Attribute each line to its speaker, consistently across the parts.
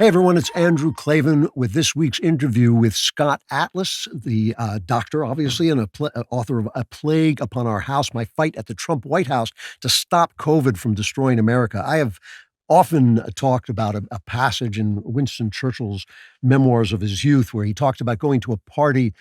Speaker 1: Hey everyone, it's Andrew Klavan with this week's interview with Scott Atlas, the doctor, obviously, and author of A Plague Upon Our House, My Fight at the Trump White House to Stop COVID from Destroying America. I have often talked about a passage in Winston Churchill's memoirs of his youth where he talked about going to a party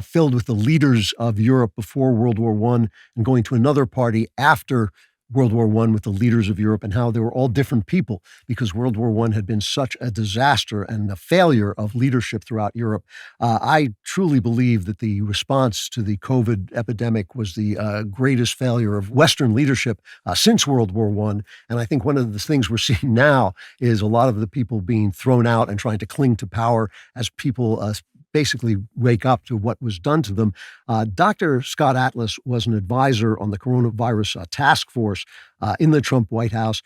Speaker 1: filled with the leaders of Europe before World War I and going to another party after World War I with the leaders of Europe, and how they were all different people because World War I had been such a disaster and a failure of leadership throughout Europe. I truly believe that the response to the COVID epidemic was the greatest failure of Western leadership since World War I. And I think one of the things we're seeing now is a lot of the people being thrown out and trying to cling to power as people basically wake up to what was done to them. Dr. Scott Atlas was an advisor on the coronavirus task force in the Trump White House.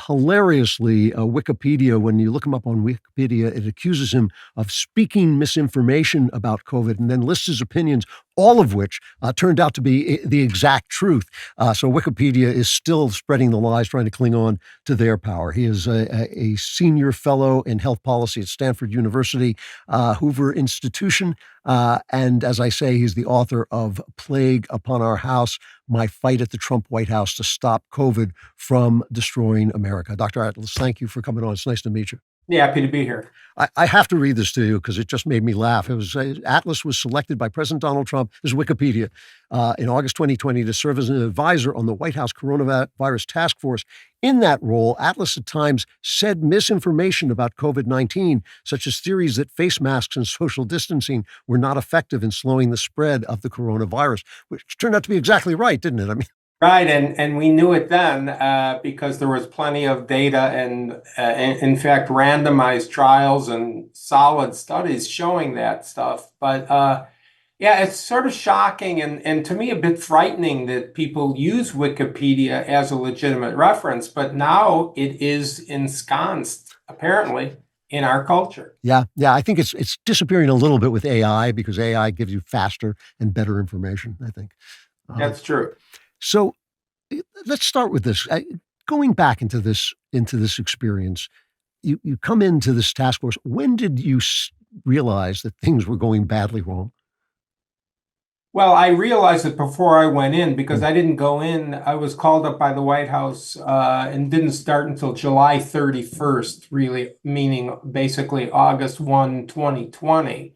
Speaker 1: Hilariously, Wikipedia, when you look him up on Wikipedia, it accuses him of speaking misinformation about COVID and then lists his opinions, all of which turned out to be the exact truth. So Wikipedia is still spreading the lies, trying to cling on to their power. He is a senior fellow in health policy at Stanford University, Hoover Institution. And as I say, he's the author of Plague Upon Our House, My Fight at the Trump White House to Stop COVID from Destroying America. Dr. Atlas, thank you for coming on. It's nice to meet you.
Speaker 2: Yeah, happy to be here.
Speaker 1: I have to read this to you because it just made me laugh. It was Atlas was selected by President Donald Trump, this is Wikipedia, in August 2020 to serve as an advisor on the White House coronavirus task force. In that role, Atlas at times said misinformation about COVID-19, such as theories that face masks and social distancing were not effective in slowing the spread of the coronavirus, which turned out to be exactly right, didn't it? I mean,
Speaker 2: Right, and we knew it then because there was plenty of data and, in fact, randomized trials and solid studies showing that stuff. But yeah, it's sort of shocking and to me a bit frightening that people use Wikipedia as a legitimate reference, but now it is ensconced, apparently, in our culture.
Speaker 1: Yeah. I think it's disappearing a little bit with AI because AI gives you faster and better information, I think.
Speaker 2: That's true.
Speaker 1: So let's start with this. Going back into this experience, you come into this task force. When did you realize that things were going badly wrong?
Speaker 2: Well, I realized it before I went in because I didn't go in. I was called up by the White House and didn't start until July 31st, really, meaning basically August 1, 2020.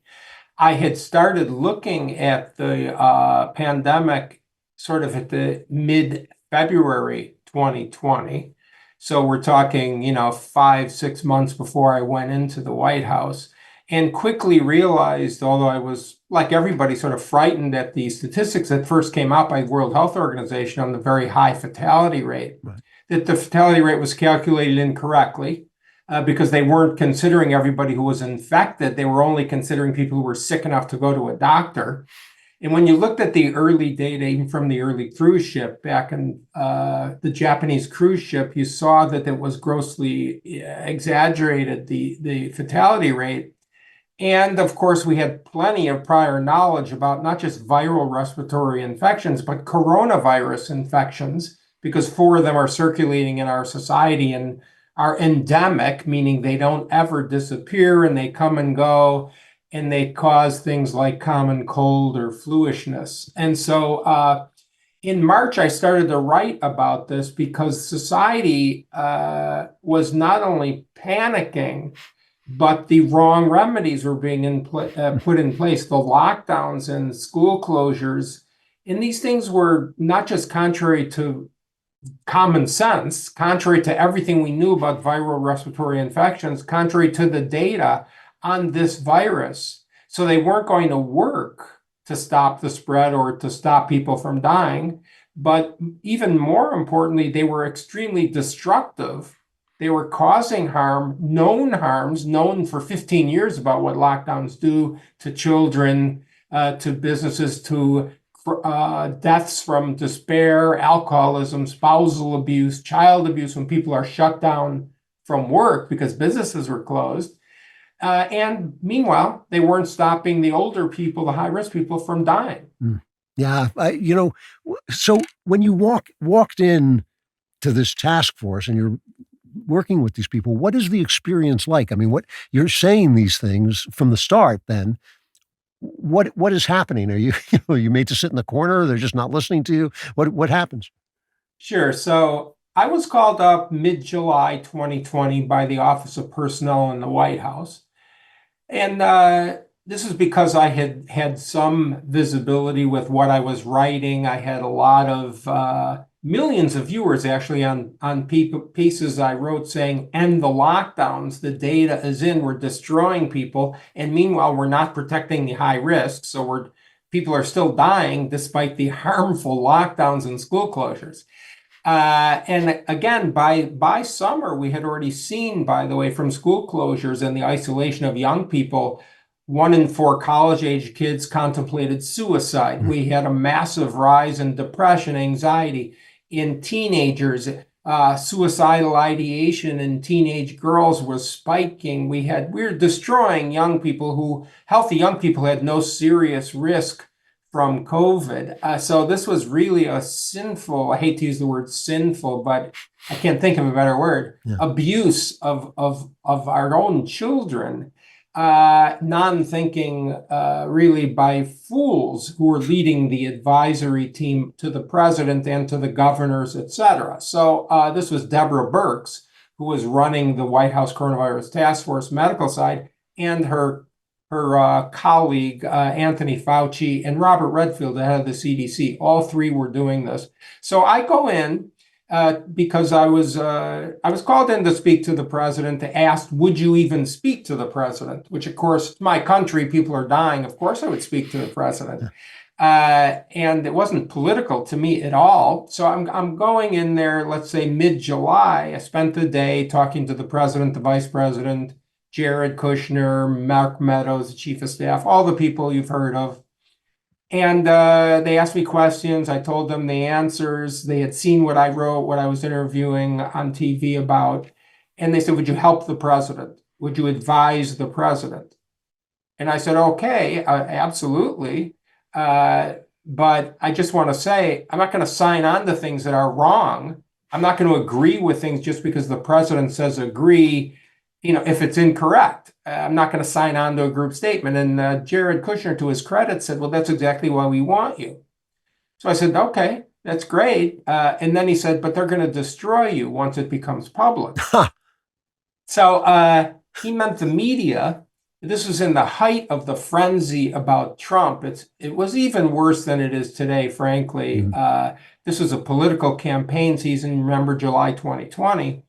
Speaker 2: I had started looking at the pandemic sort of at the mid-February 2020. So we're talking, 5-6 months before I went into the White House, and quickly realized, although I was, like everybody, sort of frightened at the statistics that first came out by the World Health Organization on the very high fatality rate,
Speaker 1: Right.
Speaker 2: that the fatality rate was calculated incorrectly because they weren't considering everybody who was infected. They were only considering people who were sick enough to go to a doctor. And when you looked at the early data, even from the early cruise ship back in the Japanese cruise ship, you saw that it was grossly exaggerated, the fatality rate. And of course, we had plenty of prior knowledge about not just viral respiratory infections, but coronavirus infections, because 4 of them are circulating in our society and are endemic, meaning they don't ever disappear and they come and go. And they cause things like common cold or fluishness. And so in March, I started to write about this because society was not only panicking, but the wrong remedies were being put in place. The lockdowns and school closures, and these things were not just contrary to common sense, contrary to everything we knew about viral respiratory infections, contrary to the data on this virus. So they weren't going to work to stop the spread or to stop people from dying. But even more importantly, they were extremely destructive. They were causing harm, known harms, known for 15 years about what lockdowns do to children, to businesses, to deaths from despair, alcoholism, spousal abuse, child abuse when people are shut down from work because businesses were closed. And meanwhile, they weren't stopping the older people, the high-risk people, from dying.
Speaker 1: Yeah. So when you walked in to this task force and you're working with these people. What is the experience like? I mean, what you're saying these things from the start, then what is happening? Are you, are you made to sit in the corner? They're just not listening to you? What happens?
Speaker 2: Sure. So I was called up mid-July 2020 by the Office of Personnel in the White House. And this is because I had had some visibility with what I was writing. I had a lot of millions of viewers actually on pieces I wrote saying, end the lockdowns. The data is in, we're destroying people. And meanwhile, we're not protecting the high risk. So people are still dying despite the harmful lockdowns and school closures. And again, by summer, we had already seen, by the way, from school closures and the isolation of young people, 1 in 4 college-age kids contemplated suicide. We had a massive rise in depression, anxiety in teenagers. Suicidal ideation in teenage girls was spiking. We were destroying young people healthy young people had no serious risk from COVID. So this was really a sinful, I hate to use the word sinful, but I can't think of a better word, abuse of our own children, non-thinking really by fools who were leading the advisory team to the president and to the governors, et cetera. So this was Deborah Birx, who was running the White House Coronavirus Task Force medical side, and her colleague, Anthony Fauci, and Robert Redfield, the head of the CDC. All three were doing this. So I go in because I was called in to speak to the president, asked, would you even speak to the president? Which, of course, my country, people are dying. Of course I would speak to the president. And it wasn't political to me at all. So I'm going in there, let's say mid-July. I spent the day talking to the president, the vice president, Jared Kushner, Mark Meadows, the chief of staff, all the people you've heard of. And they asked me questions. I told them the answers. They had seen what I wrote, what I was interviewing on TV about. And they said, would you help the president? Would you advise the president? And I said, okay, absolutely. But I just want to say, I'm not going to sign on to things that are wrong. I'm not going to agree with things just because the president says agree. If it's incorrect, I'm not going to sign on to a group statement. And Jared Kushner, to his credit, said, well, that's exactly why we want you. So I said, okay, that's great. And then he said, but they're going to destroy you once it becomes public. So he meant the media. This was in the height of the frenzy about Trump. It was even worse than it is today, frankly. This was a political campaign season. Remember July 2020.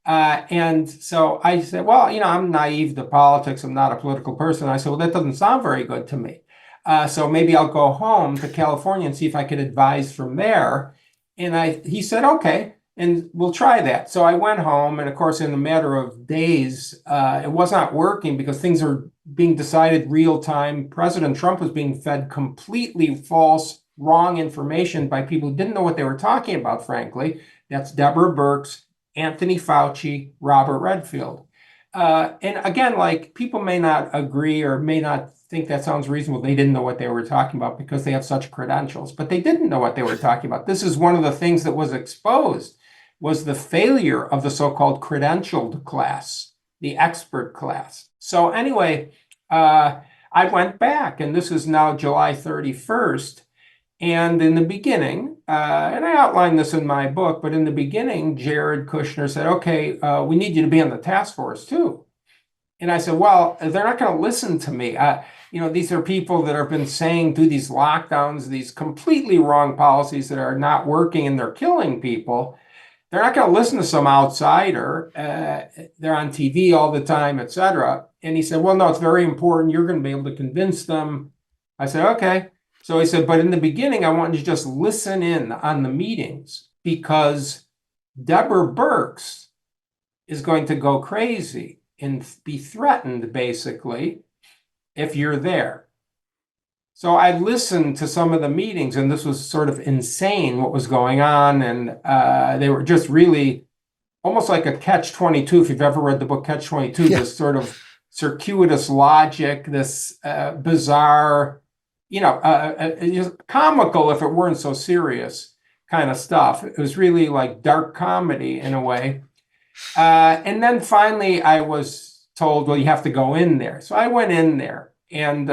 Speaker 2: And so I said, well, I'm naive to politics. I'm not a political person. I said, well, that doesn't sound very good to me. So maybe I'll go home to California and see if I could advise from there. And he said, okay, and we'll try that. So I went home. And of course, in a matter of days, it was not working because things are being decided real time. President Trump was being fed completely false, wrong information by people who didn't know what they were talking about, frankly. That's Deborah Birx, Anthony Fauci, Robert Redfield. And again, people may not agree or may not think that sounds reasonable. They didn't know what they were talking about because they have such credentials, but they didn't know what they were talking about. This is one of the things that was exposed, was the failure of the so-called credentialed class, the expert class. So anyway, I went back, and this is now July 31st. And in the beginning, and I outlined this in my book, but in the beginning, Jared Kushner said, okay, we need you to be on the task force too. And I said, well, they're not going to listen to me. These are people that have been saying through these lockdowns, these completely wrong policies that are not working and they're killing people. They're not going to listen to some outsider. They're on TV all the time, et cetera. And he said, well, no, it's very important. You're going to be able to convince them. I said, okay. So he said, but in the beginning, I want you to just listen in on the meetings because Deborah Birx is going to go crazy and be threatened, basically, if you're there. So I listened to some of the meetings, and this was sort of insane what was going on. And they were just really almost like a catch-22. If you've ever read the book Catch-22, this sort of circuitous logic, this bizarre, comical if it weren't so serious kind of stuff. It was really like dark comedy in a way. And then finally, I was told, well, you have to go in there. So I went in there, and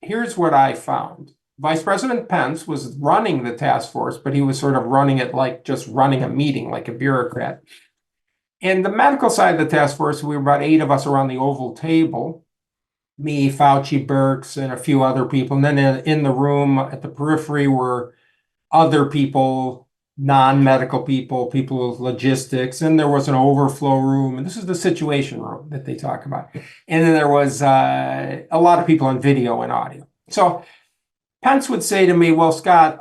Speaker 2: here's what I found. Vice President Pence was running the task force, but he was sort of running it like just running a meeting, like a bureaucrat. And the medical side of the task force, we were about 8 of us around the Oval table, me, Fauci, Birx, and a few other people. And then in the room at the periphery were other people, non-medical people, people with logistics, and there was an overflow room. And this is the situation room that they talk about. And then there was a lot of people on video and audio. So Pence would say to me, well, Scott,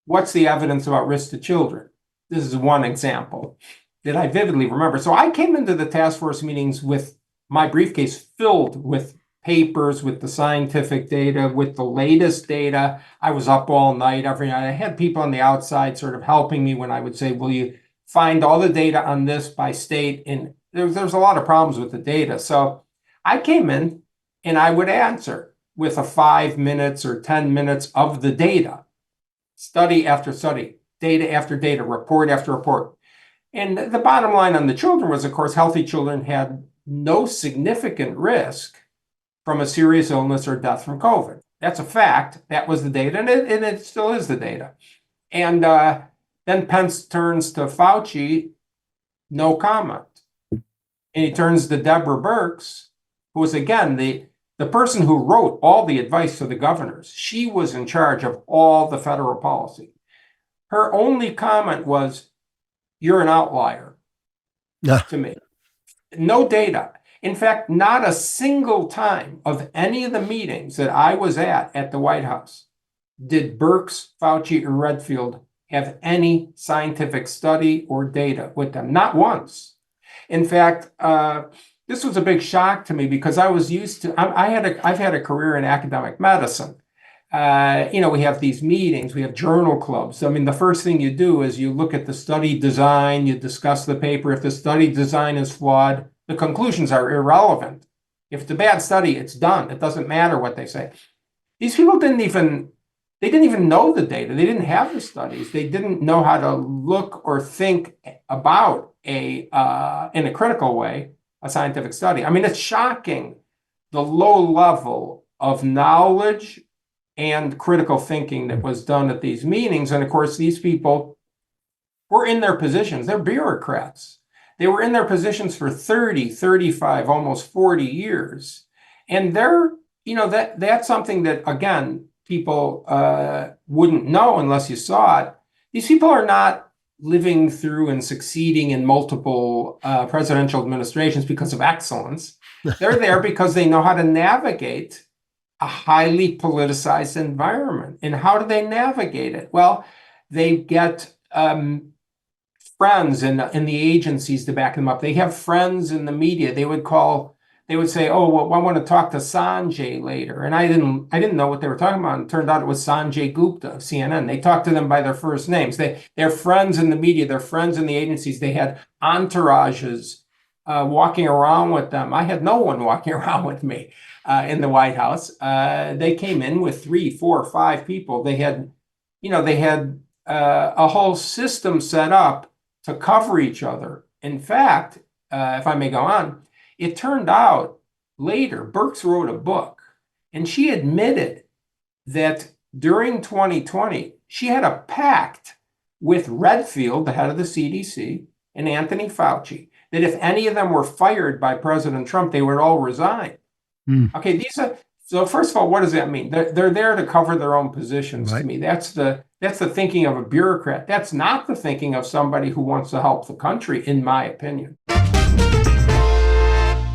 Speaker 2: what's the evidence about risk to children? This is one example that I vividly remember. So I came into the task force meetings with my briefcase filled with papers, with the scientific data, with the latest data. I was up all night, every night. I had people on the outside sort of helping me when I would say, will you find all the data on this by state? And there's a lot of problems with the data. So I came in and I would answer with a 5 minutes or 10 minutes of the data, study after study, data after data, report after report. And the bottom line on the children was, of course, healthy children had no significant risk from a serious illness or death from COVID. That's a fact. That was the data, and it still is the data. And then Pence turns to Fauci, no comment. And he turns to Deborah Birx, who was, again, the person who wrote all the advice to the governors. She was in charge of all the federal policy. Her only comment was, you're an outlier to me. No data. In fact, not a single time of any of the meetings that I was at the White House did Birx, Fauci, or Redfield have any scientific study or data with them. Not once. In fact, this was a big shock to me because I was used to, I've had a career in academic medicine. We have these meetings, we have journal clubs. I mean, the first thing you do is you look at the study design, you discuss the paper. If the study design is flawed, the conclusions are irrelevant. If it's a bad study, it's done. It doesn't matter what they say. These people didn't even know the data. They didn't have the studies. They didn't know how to look or think about in a critical way, a scientific study. I mean, it's shocking the low level of knowledge and critical thinking that was done at these meetings. And of course, these people were in their positions. They're bureaucrats. They were in their positions for 30, 35, almost 40 years. And that's something that, again, people wouldn't know unless you saw it. These people are not living through and succeeding in multiple presidential administrations because of excellence. They're there because they know how to navigate a highly politicized environment. And how do they navigate it? Well, they get friends in the agencies to back them up. They have friends in the media. They would say, oh, well, I want to talk to Sanjay later. And I didn't know what they were talking about. And it turned out it was Sanjay Gupta of CNN. They talked to them by their first names. They're friends in the media. They're friends in the agencies. They had entourages walking around with them. I had no one walking around with me in the White House. They came in with 3, 4, 5 people. They had a whole system set up to cover each other. In fact, if I may go on, it turned out later, Birx wrote a book, and she admitted that during 2020, she had a pact with Redfield, the head of the CDC, and Anthony Fauci, that if any of them were fired by President Trump, they would all resign. Okay, so first of all, what does that mean? They're there to cover their own positions. Right. To me. That's the thinking of a bureaucrat. That's not the thinking of somebody who wants to help the country, in my opinion.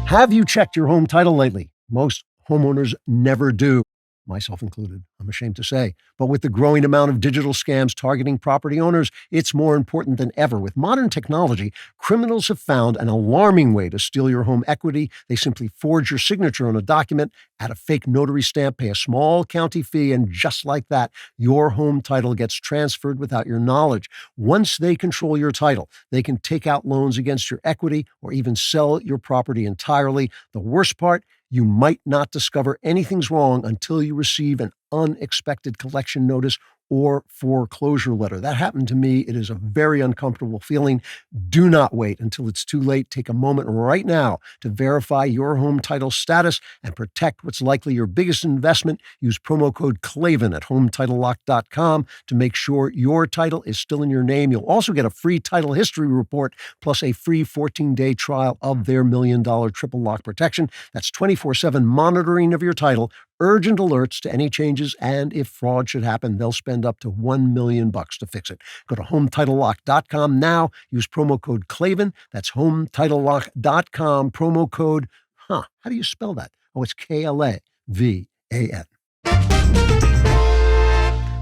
Speaker 1: Have you checked your home title lately? Most homeowners never do, myself included, I'm ashamed to say. But with the growing amount of digital scams targeting property owners, it's more important than ever. With modern technology, criminals have found an alarming way to steal your home equity. They simply forge your signature on a document, add a fake notary stamp, pay a small county fee, and just like that, your home title gets transferred without your knowledge. Once they control your title, they can take out loans against your equity or even sell your property entirely. The worst part, you might not discover anything's wrong until you receive an unexpected collection notice or foreclosure letter. That happened to me. It is a very uncomfortable feeling. Do not wait until it's too late. Take a moment right now to verify your home title status and protect what's likely your biggest investment. Use promo code Klavan at HometitleLock.com to make sure your title is still in your name. You'll also get a free title history report plus a free 14-day trial of their $1 million triple lock protection. That's 24/7 monitoring of your title, urgent alerts to any changes, and if fraud should happen, they'll spend up to $1 million to fix it. Go to HometitleLock.com now. Use promo code Klavan. That's HometitleLock.com. Promo code, how do you spell that? Oh, it's Klavan.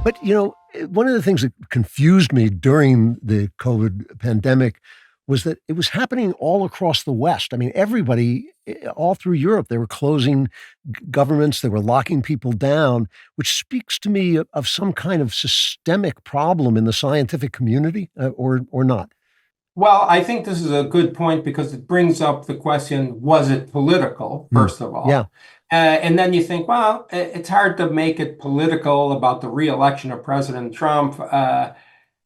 Speaker 1: But, one of the things that confused me during the COVID pandemic was that it was happening all across the West. I mean, everybody, all through Europe, they were closing governments, they were locking people down, which speaks to me of some kind of systemic problem in the scientific community, or not.
Speaker 2: Well, I think this is a good point because it brings up the question, was it political, first of all?
Speaker 1: Yeah.
Speaker 2: And then you think, well, it's hard to make it political about the re-election of President Trump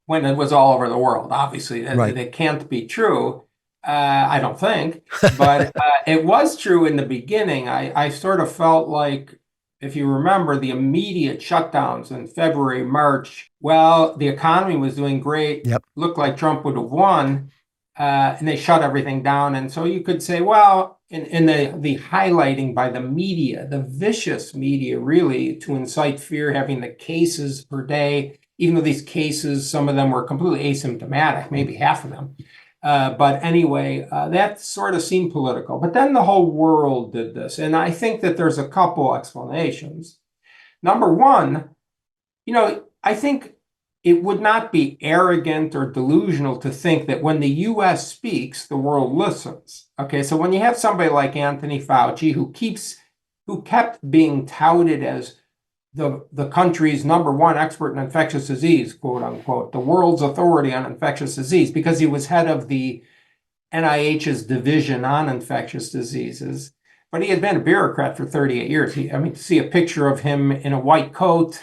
Speaker 2: when it was all over the world. Obviously,
Speaker 1: Right.
Speaker 2: It can't be true, I don't think. But it was true in the beginning. I sort of felt like, if you remember, the immediate shutdowns in February, March, well, the economy was doing great.
Speaker 1: Yep.
Speaker 2: Looked like Trump would have won, and they shut everything down. And so you could say, well, in the highlighting by the media, the vicious media, really, to incite fear, having the cases per day, even though these cases, some of them were completely asymptomatic, maybe half of them. But anyway, that sort of seemed political. But then the whole world did this. And I think that there's a couple explanations. Number one, I think it would not be arrogant or delusional to think that when the U.S. speaks, the world listens. Okay, so when you have somebody like Anthony Fauci, who kept being touted as the country's number one expert in infectious disease, quote unquote, the world's authority on infectious disease, because he was head of the NIH's division on infectious diseases. But he had been a bureaucrat for 38 years. To see a picture of him in a white coat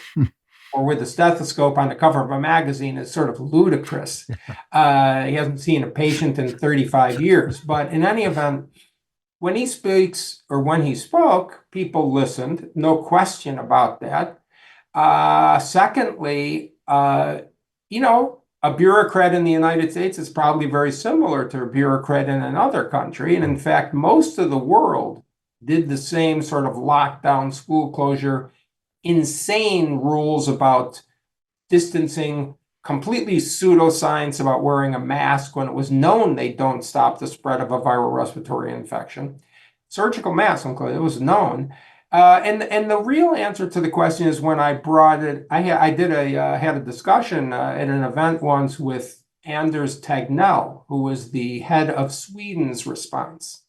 Speaker 2: or with a stethoscope on the cover of a magazine is sort of ludicrous. He hasn't seen a patient in 35 years. But in any event, when he speaks, or when he spoke, people listened, no question about that. Secondly, a bureaucrat in the United States is probably very similar to a bureaucrat in another country. And in fact, most of the world did the same sort of lockdown, school closure, insane rules about distancing, completely pseudoscience about wearing a mask when it was known they don't stop the spread of a viral respiratory infection. Surgical masks, it was known. And the real answer to the question is, when I brought it, I had a discussion at an event once with Anders Tegnell, who was the head of Sweden's response.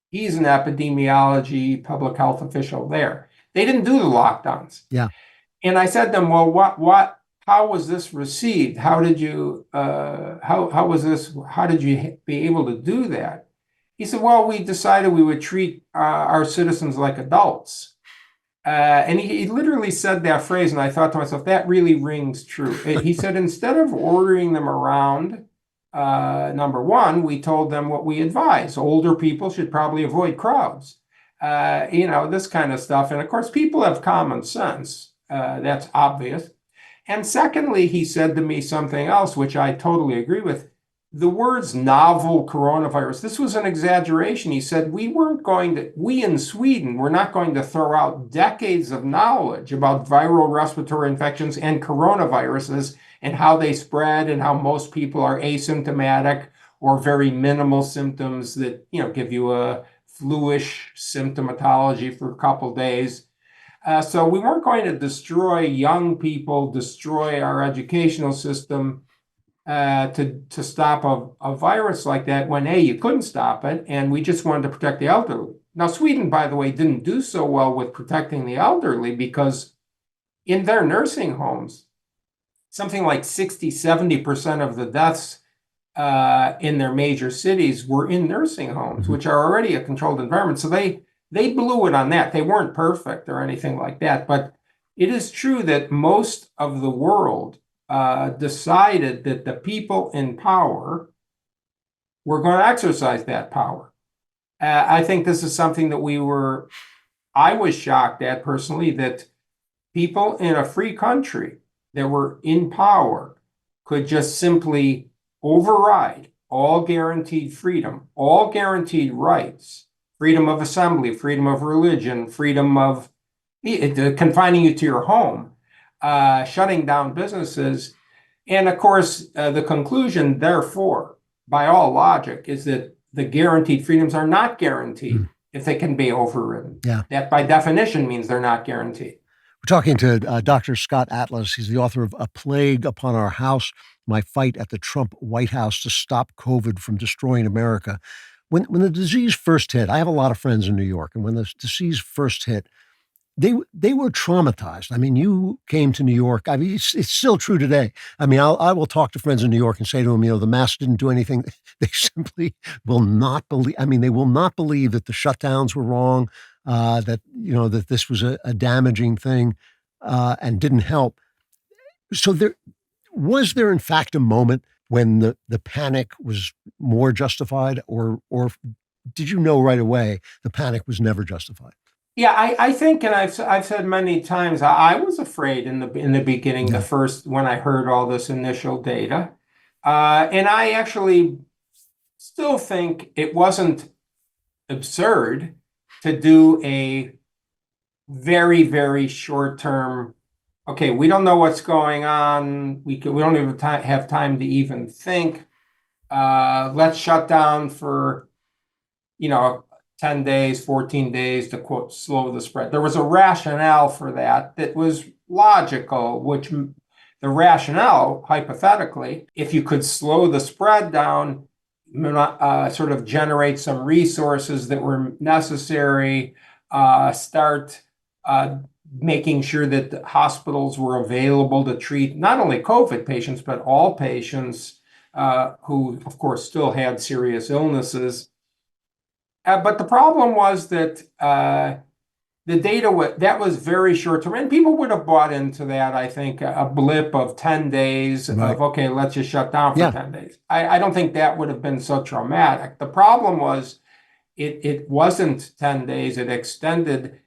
Speaker 2: He's an epidemiology, public health official there. They didn't do the lockdowns.
Speaker 1: Yeah.
Speaker 2: And I said to them, well, how was this received? How did you be able to do that? He said, well, we decided we would treat our citizens like adults. And he literally said that phrase, and I thought to myself, that really rings true. He said, instead of ordering them around, number one, we told them what we advise. Older people should probably avoid crowds. This kind of stuff. And of course, people have common sense. That's obvious. And secondly, he said to me something else, which I totally agree with. The words novel coronavirus, this was an exaggeration. He said, we in Sweden were not going to throw out decades of knowledge about viral respiratory infections and coronaviruses and how they spread and how most people are asymptomatic or very minimal symptoms that, give you a flu-ish symptomatology for a couple of days. So we weren't going to destroy young people, destroy our educational system to stop a virus like that when, you couldn't stop it, and we just wanted to protect the elderly. Now, Sweden, by the way, didn't do so well with protecting the elderly because in their nursing homes, something like 60-70% of the deaths in their major cities were in nursing homes, which are already a controlled environment. So they blew it on that. They weren't perfect or anything like that, but It is true that most of the world decided that the people in power were going to exercise that power. I think this is something that I was shocked at personally, that people in a free country that were in power could just simply override all guaranteed freedom, all guaranteed rights, freedom of assembly, freedom of religion, freedom of confining you to your home, shutting down businesses. And of course, the conclusion, therefore, by all logic, is that the guaranteed freedoms are not guaranteed if they can be overridden.
Speaker 1: Yeah.
Speaker 2: That by definition means they're not guaranteed.
Speaker 1: We're talking to Dr. Scott Atlas. He's the author of A Plague Upon Our House, My Fight at the Trump White House to Stop COVID from Destroying America. When the disease first hit, I have a lot of friends in New York, and when the disease first hit, they were traumatized. I mean, you came to New York. I mean, it's still true today. I mean, I will talk to friends in New York and say to them, the mask didn't do anything. They simply will not believe. I mean, they will not believe that the shutdowns were wrong, that this was a damaging thing, and didn't help. So was there in fact a moment when the panic was more justified, or did you know right away the panic was never justified?
Speaker 2: Yeah, I think, and I've said many times, I was afraid in the beginning,
Speaker 1: Yeah.
Speaker 2: when I heard all this initial data, and I actually still think it wasn't absurd to do a very, very short term. Okay, we don't know what's going on. We don't even have time to even think. Let's shut down for 10 days, 14 days to, quote, slow the spread. There was a rationale for that was logical, which the rationale, hypothetically, if you could slow the spread down, sort of generate some resources that were necessary, start making sure that the hospitals were available to treat not only COVID patients, but all patients who, of course, still had serious illnesses. But the problem was that the data that was very short term, and people would have bought into that. I think a blip of 10 days
Speaker 1: Right.
Speaker 2: of, okay, let's just shut down for 10 days. I don't think that would have been so traumatic. The problem was it wasn't 10 days. It extended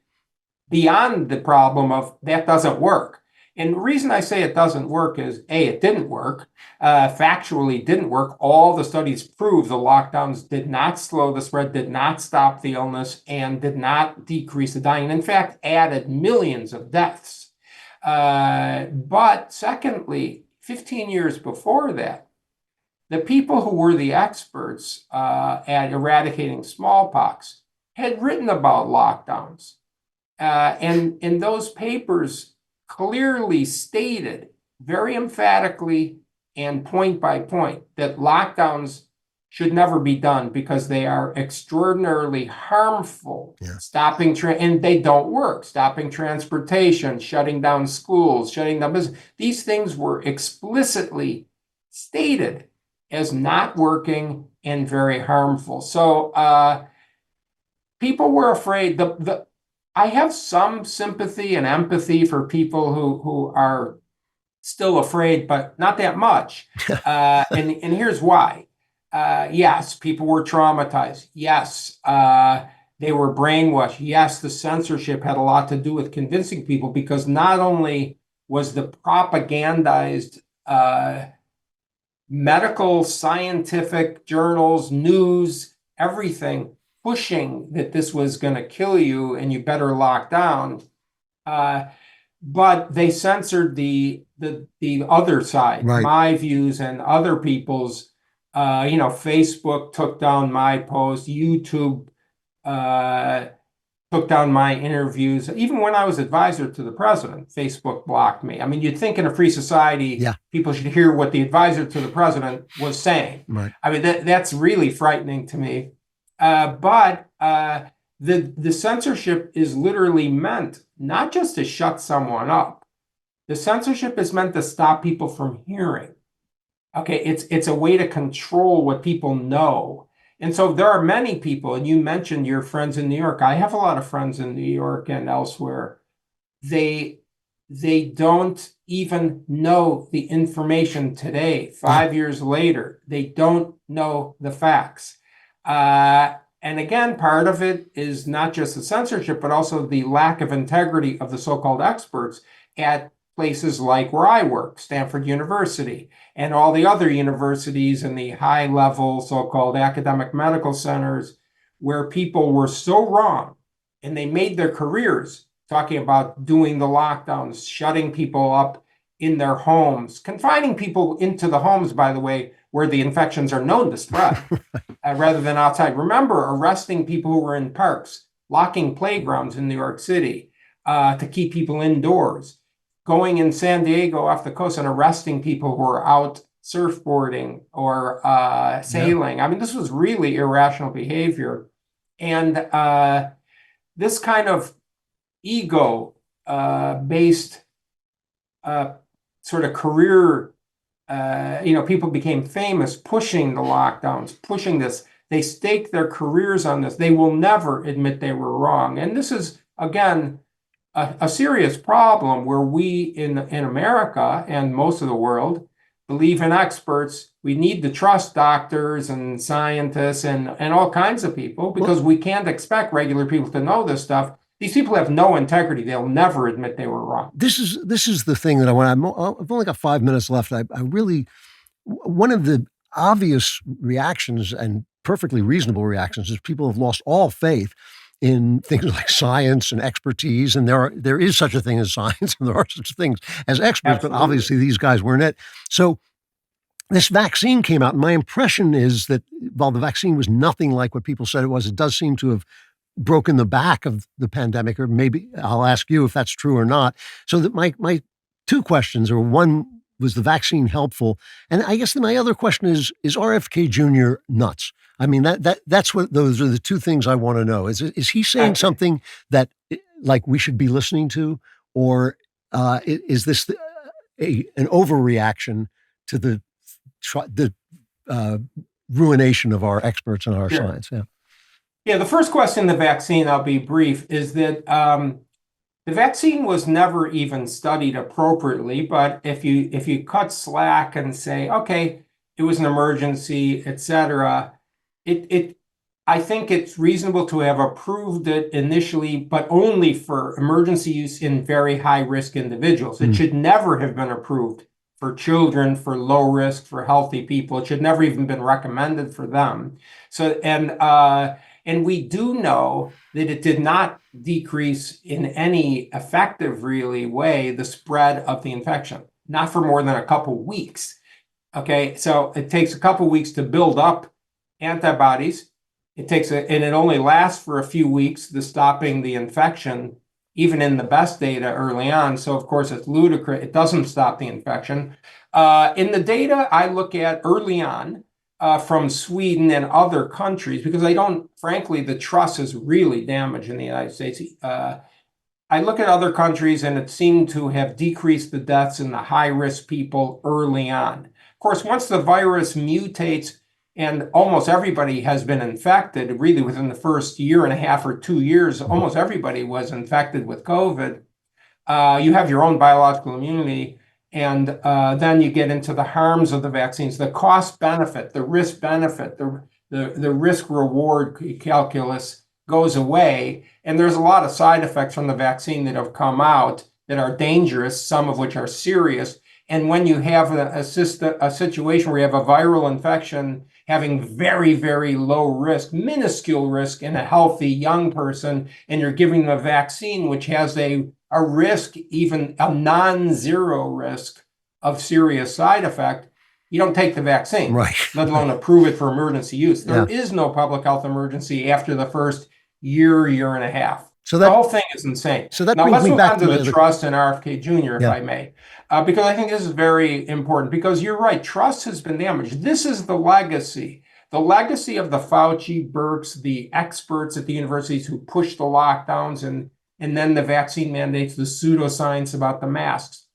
Speaker 2: beyond the problem of that doesn't work. And the reason I say it doesn't work is, A, it didn't work. Factually didn't work. All the studies prove the lockdowns did not slow the spread, did not stop the illness, and did not decrease the dying. In fact, added millions of deaths. But secondly, 15 years before that, the people who were the experts at eradicating smallpox had written about lockdowns. And in those papers, clearly stated very emphatically and point by point that lockdowns should never be done because they are extraordinarily harmful.
Speaker 1: Yeah.
Speaker 2: And they don't work. Stopping transportation, shutting down schools, shutting down business. These things were explicitly stated as not working and very harmful. So people were afraid. I have some sympathy and empathy for people who are still afraid, but not that much. And here's why. Yes, people were traumatized. Yes, they were brainwashed. Yes, the censorship had a lot to do with convincing people, because not only was the propagandized medical, scientific journals, news, everything pushing that this was going to kill you and you better lock down. But they censored the other side,
Speaker 1: Right.
Speaker 2: my views and other people's. Facebook took down my post. YouTube took down my interviews. Even when I was advisor to the president, Facebook blocked me. I mean, you'd think in a free society, people should hear what the advisor to the president was saying.
Speaker 1: Right.
Speaker 2: I mean, that's really frightening to me. But the censorship is literally meant not just to shut someone up. The censorship is meant to stop people from hearing. Okay, it's a way to control what people know. And so there are many people, and you mentioned your friends in New York. I have a lot of friends in New York and elsewhere. They they don't even know the information today, 5 years later. They don't know the facts. And again, part of it is not just the censorship, but also the lack of integrity of the so-called experts at places like where I work, Stanford University, and all the other universities and the high-level so-called academic medical centers, where people were so wrong and they made their careers talking about doing the lockdowns, shutting people up in their homes, confining people into the homes, by the way, where the infections are known to spread, rather than outside. Remember, arresting people who were in parks, locking playgrounds in New York City to keep people indoors, going in San Diego off the coast and arresting people who were out surfboarding or sailing. Yeah. I mean, this was really irrational behavior. And this kind of ego-based sort of career, people became famous pushing the lockdowns, pushing this. They staked their careers on this. They will never admit they were wrong. And this is, again, a serious problem where we in America and most of the world believe in experts. We need to trust doctors and scientists and all kinds of people, because we can't expect regular people to know this stuff. These people have no integrity. They'll never admit they were wrong.
Speaker 1: This is the thing that I've only got 5 minutes left. I really, one of the obvious reactions and perfectly reasonable reactions is people have lost all faith in things like science and expertise. And there is such a thing as science, and there are such things as experts, Absolutely. But obviously these guys weren't it. So this vaccine came out, and my impression is that while the vaccine was nothing like what people said it was, it does seem to have broken the back of the pandemic, or maybe I'll ask you if that's true or not. So that my two questions are: one, was the vaccine helpful? And I guess my other question is RFK Jr. nuts? I mean, that's what, those are the two things I want to know. Is he saying something that like we should be listening to, or is this an overreaction to the ruination of our experts and our science? Yeah.
Speaker 2: Yeah, the first question, the vaccine, I'll be brief, is that the vaccine was never even studied appropriately. But if you cut slack and say, okay, it was an emergency, etc., I think it's reasonable to have approved it initially, but only for emergency use in very high-risk individuals. It should never have been approved for children, for low risk, for healthy people. It should never even been recommended for them. So, and we do know that it did not decrease in any effective, really, way the spread of the infection, not for more than a couple weeks. Okay, so it takes a couple weeks to build up antibodies. And it only lasts for a few weeks, the stopping the infection, even in the best data early on. So of course it's ludicrous. It doesn't stop the infection. In the data I look at early on from Sweden and other countries, because frankly, the trust is really damaged in the United States. I look at other countries and it seemed to have decreased the deaths in the high-risk people early on. Of course, once the virus mutates, and almost everybody has been infected, really within the first year and a half or 2 years, almost everybody was infected with COVID. You have your own biological immunity, and then you get into the harms of the vaccines, the cost benefit, the risk benefit, the risk reward calculus goes away. And there's a lot of side effects from the vaccine that have come out that are dangerous, some of which are serious. And when you have a situation where you have a viral infection having very, very low risk, minuscule risk in a healthy young person, and you're giving them a vaccine which has a risk, even a non-zero risk of serious side effect, you don't take the vaccine,
Speaker 1: right?
Speaker 2: Let alone approve it for emergency use. There is no public health emergency after the first year and a half. So the whole thing is insane.
Speaker 1: So that
Speaker 2: now
Speaker 1: brings
Speaker 2: let's
Speaker 1: me
Speaker 2: move
Speaker 1: back
Speaker 2: on
Speaker 1: to
Speaker 2: the trust in RFK Jr., if I may, because I think this is very important, because you're right, trust has been damaged. This is the legacy of the Fauci, Birx, the experts at the universities who pushed the lockdowns and then the vaccine mandates, the pseudoscience about the masks.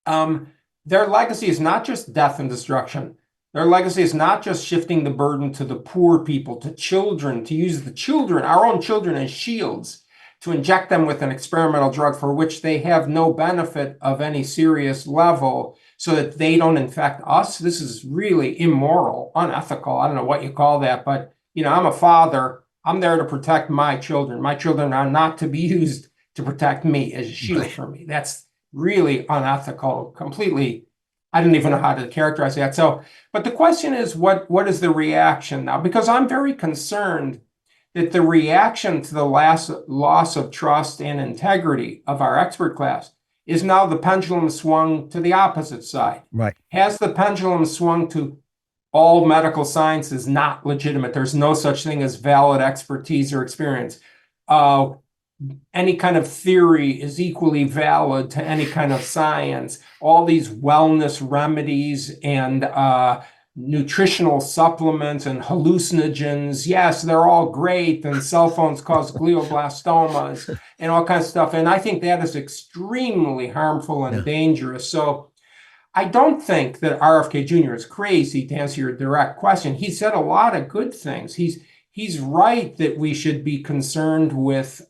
Speaker 2: Their legacy is not just death and destruction. Their legacy is not just shifting the burden to the poor people, to children, to use the children, our own children, as shields. to inject them with an experimental drug for which they have no benefit of any serious level so that they don't infect us. This is really immoral, unethical. I don't know what you call that, but I'm a father. I'm there to protect my children. My children are not to be used to protect me as a shield for me. That's really unethical, completely. I don't even know how to characterize that. So, but the question is, what is the reaction now? Because I'm very concerned that the reaction to the loss of trust and integrity of our expert class is now the pendulum swung to the opposite side.
Speaker 1: Right.
Speaker 2: Has the pendulum swung to all medical science is not legitimate? There's no such thing as valid expertise or experience. Any kind of theory is equally valid to any kind of science. All these wellness remedies and nutritional supplements and hallucinogens, yes, they're all great, and cell phones cause glioblastomas and all kinds of stuff. And I think that is extremely harmful and dangerous. So I don't think that RFK Jr. is crazy, to answer your direct question. He said a lot of good things. He's right that we should be concerned with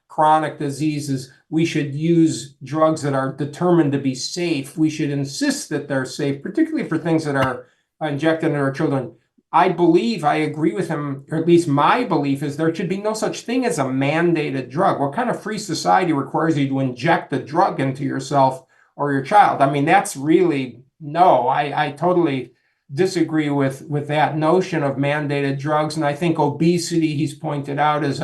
Speaker 2: chronic diseases. We should use drugs that are determined to be safe. We should insist that they're safe, particularly for things that are injected into our children. I agree with him, or at least my belief is there should be no such thing as a mandated drug. What kind of free society requires you to inject a drug into yourself or your child? I mean, that's really, no, I totally disagree with that notion of mandated drugs. And I think obesity, he's pointed out, is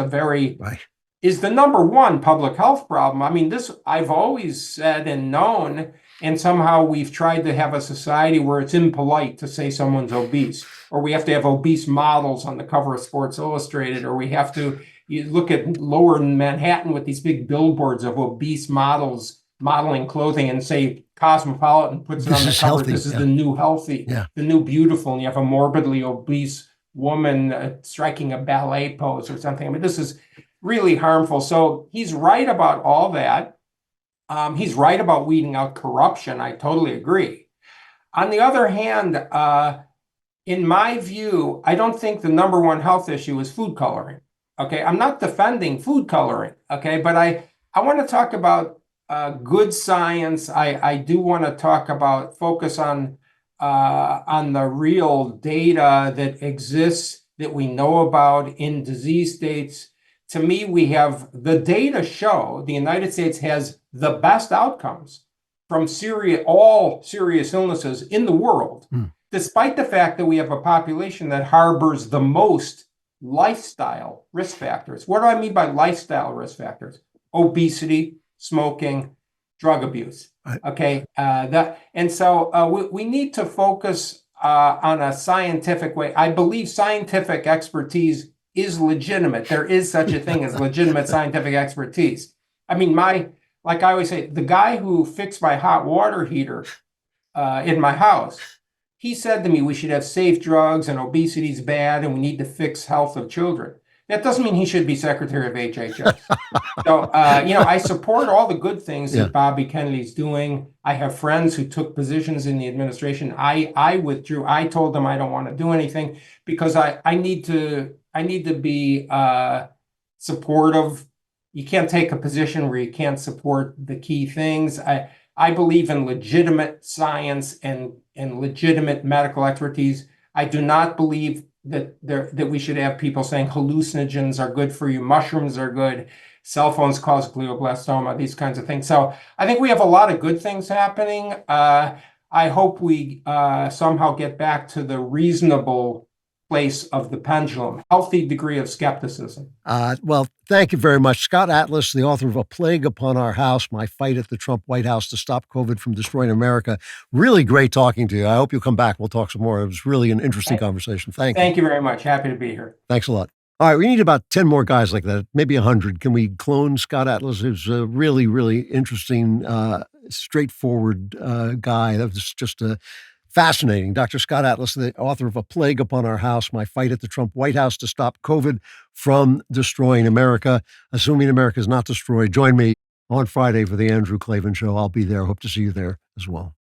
Speaker 2: is the number one public health problem. I mean, this I've always said and known, and somehow we've tried to have a society where it's impolite to say someone's obese, or we have to have obese models on the cover of Sports Illustrated, or we have to look at Lower Manhattan with these big billboards of obese models modeling clothing and say Cosmopolitan puts it on the cover.
Speaker 1: Healthy.
Speaker 2: This is the new healthy, the new beautiful, and you have a morbidly obese woman striking a ballet pose or something. I mean, this is really harmful. So he's right about all that. He's right about weeding out corruption. I totally agree. On the other hand, in my view, I don't think the number one health issue is food coloring. Okay, I'm not defending food coloring. Okay, but I want to talk about good science. I do want to focus on the real data that exists that we know about in disease states. To me, we have the data show the United States has the best outcomes from all serious illnesses in the world, despite the fact that we have a population that harbors the most lifestyle risk factors. What do I mean by lifestyle risk factors? Obesity, smoking, drug abuse. Okay, so we need to focus on a scientific way. I believe scientific expertise is legitimate. There is such a thing as legitimate scientific expertise. I mean, like I always say, the guy who fixed my hot water heater in my house, he said to me, we should have safe drugs and obesity is bad and we need to fix health of children. That doesn't mean he should be Secretary of HHS. So, I support all the good things that Bobby Kennedy's doing. I have friends who took positions in the administration. I withdrew. I told them I don't want to do anything because I need to be supportive. You can't take a position where you can't support the key things. I believe in legitimate science and legitimate medical expertise. I do not believe that we should have people saying hallucinogens are good for you, mushrooms are good, cell phones cause glioblastoma, these kinds of things. So I think we have a lot of good things happening. I hope we somehow get back to the reasonable place of the pendulum, healthy degree of skepticism.
Speaker 1: Well, thank you very much. Scott Atlas, the author of A Plague Upon Our House, My Fight at the Trump White House to Stop COVID from Destroying America. Really great talking to you. I hope you'll come back. We'll talk some more. It was really an interesting conversation. Thank you.
Speaker 2: Thank you very much. Happy to be here.
Speaker 1: Thanks a lot. All right, we need about 10 more guys like that, maybe 100. Can we clone Scott Atlas, who's a really, really interesting, straightforward guy? That was just fascinating. Dr. Scott Atlas, the author of A Plague Upon Our House, My Fight at the Trump White House to Stop COVID from Destroying America. Assuming America is not destroyed, join me on Friday for the Andrew Klavan Show. I'll be there. Hope to see you there as well.